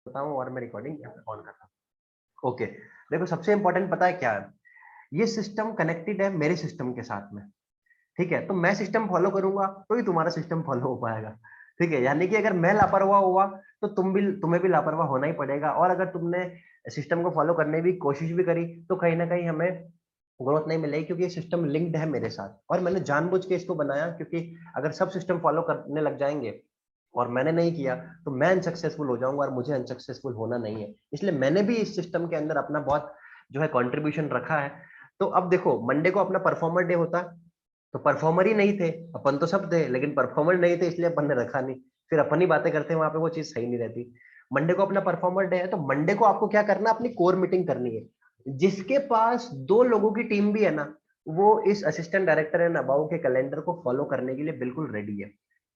बताऊं और मैं रिकॉर्डिंग यहाँ पे ऑन कर रहा हूँ। ओके, देखो सबसे इंपॉर्टेंट पता है क्या है, ये सिस्टम कनेक्टेड है मेरे सिस्टम के साथ में। ठीक है, तो मैं सिस्टम फॉलो करूंगा तो ही तुम्हारा सिस्टम फॉलो हो पाएगा। ठीक है, यानी कि अगर मैं लापरवाह हुआ तो तुम्हें भी लापरवाह होना ही पड़ेगा, और अगर तुमने सिस्टम को फॉलो करने की कोशिश भी करी तो कहीं ना कहीं हमें ग्रोथ नहीं मिलेगी, क्योंकि ये सिस्टम लिंक्ड है मेरे साथ और मैंने जानबूझ के इसको बनाया, क्योंकि अगर सब सिस्टम फॉलो करने लग जाएंगे और मैंने नहीं किया तो मैं अनसक्सेसफुल हो जाऊंगा, और मुझे अनसक्सेसफुल होना नहीं है। इसलिए मैंने भी इस सिस्टम के अंदर अपना बहुत जो है कंट्रीब्यूशन रखा है। तो अब देखो, मंडे को अपना परफॉर्मर डे होता, तो परफॉर्मर ही नहीं थे, अपन तो सब थे लेकिन परफॉर्मर नहीं थे, इसलिए अपन ने रखा नहीं। फिर अपन ही बातें करते हैं वहां पे, वो चीज सही नहीं रहती। मंडे को अपना परफॉर्मर डे है, तो मंडे को आपको क्या करना है, अपनी कोर मीटिंग करनी है। जिसके पास 2 लोगों की टीम भी है ना, वो इस असिस्टेंट डायरेक्टर एंड अबाउ के कैलेंडर को फॉलो करने के लिए बिल्कुल रेडी है।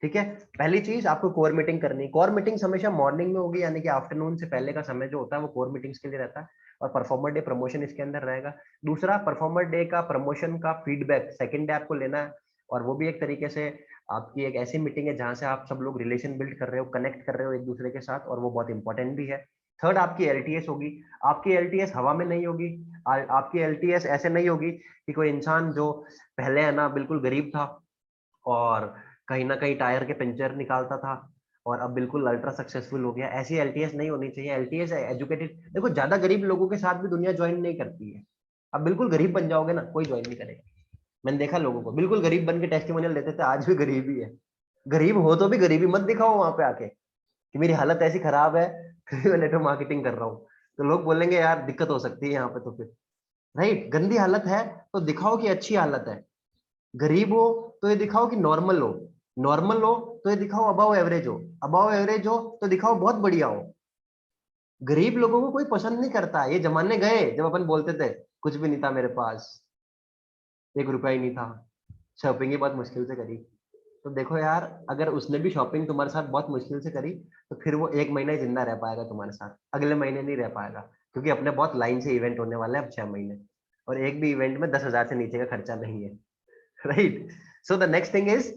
ठीक है, पहली चीज आपको कोर मीटिंग करनी है। कोर मीटिंग्स हमेशा मॉर्निंग में होगी, यानी कि आफ्टरनून से पहले का समय जो होता है वो कोर मीटिंग्स के लिए रहता है, और परफॉर्मर डे प्रमोशन इसके अंदर रहेगा। दूसरा, परफॉर्मर डे का प्रमोशन का फीडबैक सेकंड डे आपको लेना है, और वो भी एक तरीके से आपकी एक ऐसी मीटिंग है जहां से आप सब लोग रिलेशन बिल्ड कर रहे हो, कनेक्ट कर रहे हो एक दूसरे के साथ, और वो बहुत इंपॉर्टेंट भी है। थर्ड, आपकी एलटीएस होगी। आपकी एलटीएस हवा में नहीं होगी, आपकी एलटीएस ऐसे नहीं होगी कि कोई इंसान जो पहले है ना बिल्कुल गरीब था और कहीं ना कहीं टायर के पंचर निकालता था और अब बिल्कुल अल्ट्रा सक्सेसफुल हो गया, ऐसी एलटीएस नहीं होनी चाहिए। एलटीएस एजुकेटेड, देखो ज्यादा गरीब लोगों के साथ भी दुनिया ज्वाइन नहीं करती है। अब बिल्कुल गरीब बन जाओगे ना, कोई ज्वाइन नहीं करेगा। मैंने देखा लोगों को बिल्कुल गरीब बन के टेस्टिमोनियल देते थे, आज भी गरीब ही है। गरीब हो तो भी गरीबी मत दिखाओ वहां पे आके कि मेरी हालत ऐसी खराब है फिर मैं नेटवर्क मार्केटिंग कर रहा हूँ, तो लोग बोलेंगे यार दिक्कत हो सकती है यहाँ पे। तो फिर राइट, गंदी हालत है तो दिखाओ कि अच्छी हालत है। गरीब हो तो ये दिखाओ कि नॉर्मल हो, नॉर्मल हो तो ये दिखाओ अबाव एवरेज हो, अबाव एवरेज हो तो दिखाओ बहुत बढ़िया हो। गरीब लोगों को कोई पसंद नहीं करता। ये जमाने गए जब अपन बोलते थे कुछ भी नहीं था मेरे पास, 1 रुपया ही नहीं था, शॉपिंग ही बहुत मुश्किल से करी। तो देखो यार, अगर उसने भी शॉपिंग तुम्हारे साथ बहुत मुश्किल से करी तो फिर वो 1 महीना ही जिंदा रह पाएगा तुम्हारे साथ, अगले महीने नहीं रह पाएगा, क्योंकि अपने बहुत लाइन से इवेंट होने वाले हैं अब 6 महीने, और एक भी इवेंट में 10,000 से नीचे का खर्चा नहीं है। Right, so the next thing is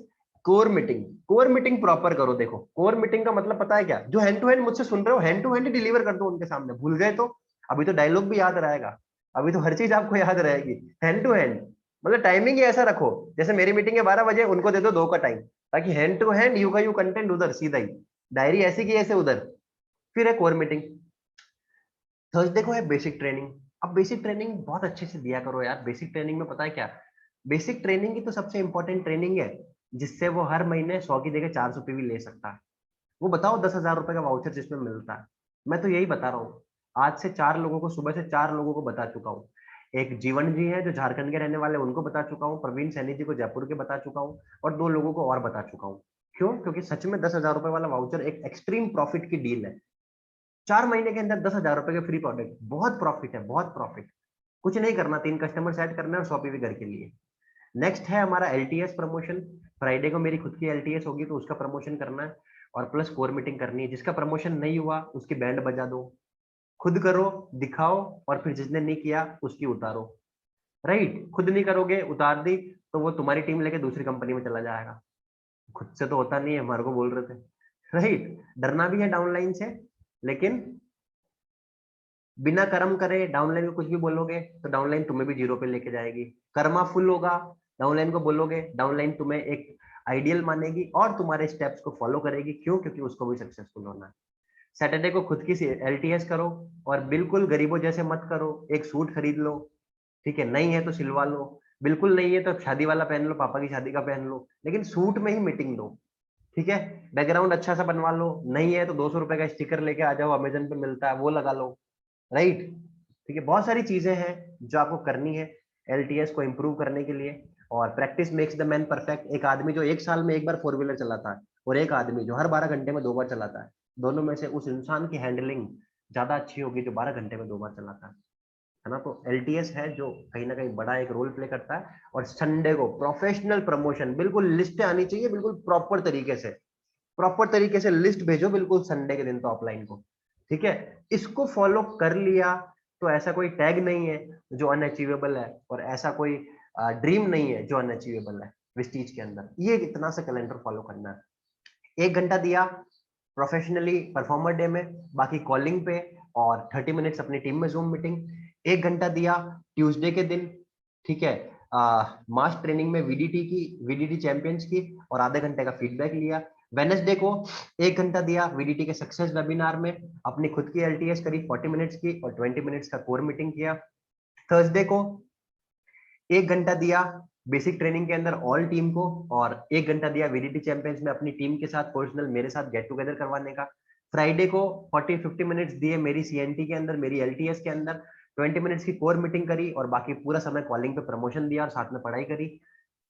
core meeting. Core meeting proper करो। देखो, कोर मीटिंग का मतलब पता है क्या, जो हैंड टू हैंड मुझसे सुन रहे हो हैंड टू हैंड डिलीवर कर दो उनके सामने। भूल गए तो अभी तो डायलॉग भी याद रहेगा, अभी तो हर चीज आपको याद रहेगी। हैंड टू हैंड मतलब टाइमिंग ही ऐसा रखो, जैसे मेरी मीटिंग है 12 बजे, उनको दे दो 2 का टाइम, ताकि हैंड टू हैंड यू का यू कंटेंट उधर सीधा ही, डायरी ऐसी की ऐसे उधर। फिर है कोर मीटिंग। थर्सडे को है बेसिक ट्रेनिंग। अब बेसिक ट्रेनिंग बहुत अच्छे से दिया करो यार। बेसिक ट्रेनिंग में पता है क्या, बेसिक ट्रेनिंग की तो सबसे इंपॉर्टेंट ट्रेनिंग है जिससे वो हर महीने 100 की जगह 400 भी ले सकता है। वो बताओ 10,000 रुपए का वाउचर जिसमें मिलता है। मैं तो यही बता रहा हूँ, आज से 4 लोगों को, सुबह से 4 लोगों को बता चुका हूँ। एक जीवन जी है जो झारखंड के रहने वाले, उनको बता चुका हूँ। प्रवीण सैनी जी को जयपुर के बता चुका हूँ, और 2 लोगों को और बता चुका हूँ। क्यों? क्योंकि सच में 10,000 रुपए वाला वाउचर एक एक्सट्रीम प्रॉफिट की डील है। 4 महीने के अंदर 10,000 रुपए के फ्री प्रोडक्ट, बहुत प्रॉफिट है, बहुत प्रॉफिट। कुछ नहीं करना, 3 कस्टमर सेट करना है और 100 भी घर के लिए। नेक्स्ट है हमारा एलटीएस प्रमोशन। फ्राइडे को मेरी खुद की एलटीएस होगी तो उसका प्रमोशन करना है, और प्लस कोर मीटिंग करनी है। जिसका प्रमोशन नहीं हुआ उसकी बैंड बजा दो, खुद करो, दिखाओ, और फिर जिसने नहीं किया उसकी उतारो। राइट, खुद नहीं करोगे, उतार दी, तो वो तुम्हारी टीम लेके दूसरी कंपनी में चला जाएगा। खुद से तो होता नहीं है, हमारे को बोल रहे थे। राइट, डरना भी है डाउनलाइन से, लेकिन बिना कर्म करे डाउनलाइन को कुछ भी बोलोगे तो डाउनलाइन तुम्हें भी जीरो पे लेके जाएगी। कर्मा फुल होगा, डाउनलाइन को बोलोगे, डाउनलाइन तुम्हें एक आइडियल मानेगी और तुम्हारे स्टेप्स को फॉलो करेगी। क्यों? क्योंकि उसको भी सक्सेसफुल होना है। सैटरडे को खुद की एलटीएस करो, और बिल्कुल गरीबों जैसे मत करो। एक सूट खरीद लो, ठीक है, नहीं है तो सिलवा लो, बिल्कुल नहीं है तो शादी वाला पहन लो, पापा की शादी का पहन लो, लेकिन सूट में ही मीटिंग दो। ठीक है, बैकग्राउंड अच्छा सा बनवा लो, नहीं है तो 200 रुपए का स्टिकर लेके आ जाओ, अमेजन पे मिलता है वो लगा लो। राइट, ठीक है, बहुत सारी चीजें हैं जो आपको करनी है एलटीएस को इम्प्रूव करने के लिए। और practice makes the man perfect. एक आदमी जो 1 साल में एक बार 4 व्हीलर चलाता है, और एक आदमी जो हर 12 घंटे में 2 बार चलाता है, दोनों में से उस इंसान की हैंडलिंग ज्यादा अच्छी होगी जो 12 घंटे में 2 बार चलाता है ना। तो एलटीएस है जो कहीं ना कहीं बड़ा एक रोल प्ले करता है। और संडे को प्रोफेशनल प्रमोशन, बिल्कुल लिस्ट आनी चाहिए, बिल्कुल प्रॉपर तरीके से, प्रॉपर तरीके से लिस्ट भेजो बिल्कुल संडे के दिन तो ऑफलाइन को। ठीक है, इसको फॉलो कर लिया तो ऐसा कोई टैग नहीं है जो अनअचीवेबल है, और ऐसा कोई ड्रीम नहीं है जो अनअचीवेबल है विस्टीज के अंदर। ये इतना सा कैलेंडर फॉलो करना है। 1 घंटा दिया, प्रोफेशनली परफॉर्मर डे में, बाकी कॉलिंग पे, और 30 मिनट्स अपनी टीम में जूम मीटिंग। 1 घंटा दिया ट्यूसडे के दिन, ठीक है, मास ट्रेनिंग में वीडीटी चैंपियंस की, और आधे घंटे का फीडबैक लिया। वेडनेसडे को 1 घंटा दिया वीडीटी के सक्सेस वेबिनार में, अपनी खुद की एलटीएस करी 40 मिनट्स की, और 20 मिनट्स का कोर मीटिंग किया। थर्सडे को 1 घंटा दिया बेसिक ट्रेनिंग के अंदर ऑल टीम को, और 1 घंटा दिया वीडीटी चैंपियंस में अपनी टीम के साथ पर्सनल मेरे साथ गेट टुगेदर करवाने का। फ्राइडे को 40-50 मिनट्स दिए मेरी सीएनटी के अंदर, मेरी एलटीएस के अंदर, 20 मिनट्स की कोर मीटिंग करी, और बाकी पूरा समय कॉलिंग पे प्रमोशन दिया और साथ में पढ़ाई करी।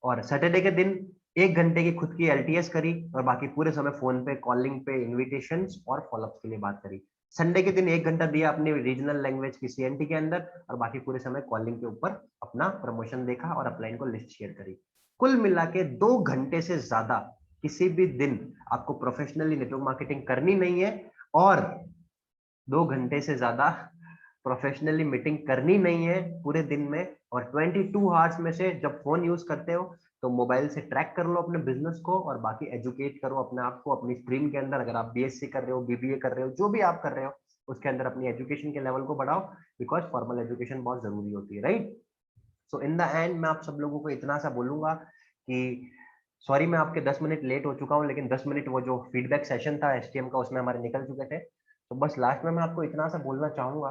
और सैटरडे के दिन 1 घंटे की खुद की एलटीएस करी, और बाकी पूरे समय फोन पे, कॉलिंग पे, इन्विटेशंस और फॉलोअप के लिए बात करी। संडे के दिन 1 घंटा दिया अपनी रीजनल लैंग्वेज की सीएनटी के अंदर, और बाकी पूरे समय कॉलिंग के ऊपर अपना प्रमोशन देखा और अपलाइन को लिस्ट शेयर करी। कुल मिला के 2 घंटे से ज्यादा किसी भी दिन आपको प्रोफेशनली नेटवर्क मार्केटिंग करनी नहीं है, और 2 घंटे से ज्यादा प्रोफेशनली मीटिंग करनी नहीं है पूरे दिन में। और 22 आवर्स में से जब फोन यूज करते हो तो मोबाइल से ट्रैक कर लो अपने बिजनेस को, और बाकी एजुकेट करो अपने आप को अपनी स्ट्रीम के अंदर। अगर आप बीएससी कर रहे हो, बीबीए कर रहे हो, जो भी आप कर रहे हो, उसके अंदर अपनी एजुकेशन के लेवल को बढ़ाओ, बिकॉज फॉर्मल एजुकेशन बहुत जरूरी होती है, right. So in the end मैं आप सब लोगों को इतना सा बोलूंगा कि सॉरी मैं आपके 10 मिनट लेट हो चुका हूँ, लेकिन 10 मिनट वो जो फीडबैक सेशन था एसटीएम का उसमें हमारे निकल चुके थे। तो बस लास्ट में मैं आपको इतना सा बोलना चाहूंगा